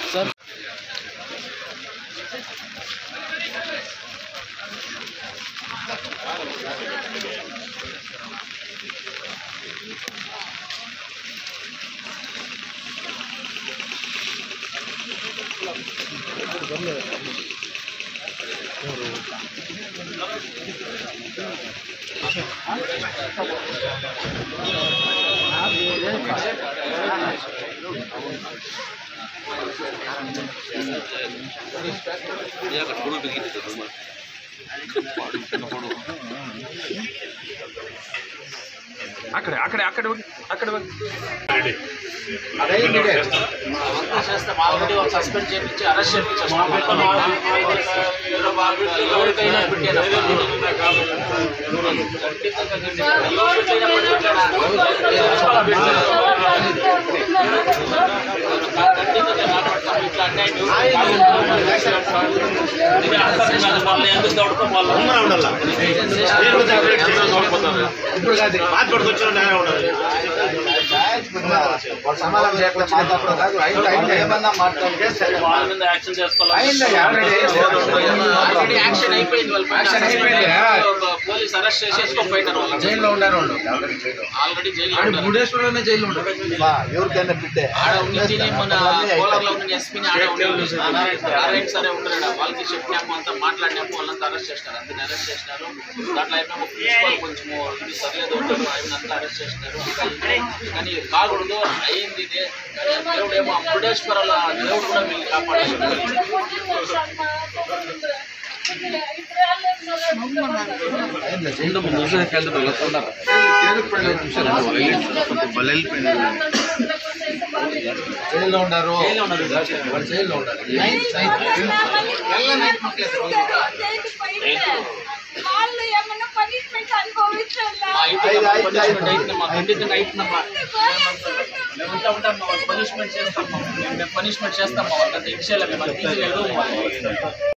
sir అక్కడే అక్కడే అక్కడే అక్కడ అదే చేస్తాం ఆల్రెడీ వాళ్ళు సస్పెండ్ చేయించి అరెస్ట్ చేయించాం ఎవరికైనా ఇప్పుడు కాదు మాట్లాడుకు వచ్చిన సమాధానం చేయట్లేదు ఏమన్నా మాట్లాడితే యాక్షన్ అయిపోయింది పోలీస్ అరెస్ట్ చేసేసుకోపోయినారు జైల్లో ఉన్నారు ఆల్రెడీ జైల్లో ముడేశ్వరంలోనే జైల్లో ఉంటారు ఎవరికైనా బిడ్డే మన కోలార్లో ఉన్న ఎస్పీని నారాయణ సరే ఉంటారు వాళ్ళకి చెప్పినాము అంతా మాట్లాడినాము వాళ్ళంతా అరెస్ట్ చేసినారు అందరిని అరెస్ట్ చేసినారు దాంట్లో అయినా ప్రిన్సిపల్ కొంచెము ఇది సరిగ్గా ఉంటారు ఆయనంతా అరెస్ట్ చేసినారు కానీ కాకూడదు అయ్యింది ఇదే దేవుడేమో మురుడేశ్వరాల దేవుడు కూడా వీళ్ళు కాపాడారు జైల్లో ఉన్నారు జైల్లో ఉండాలి పనిష్మెంట్ చేస్తాం వాళ్ళంతా ఇచ్చేయాలి మేము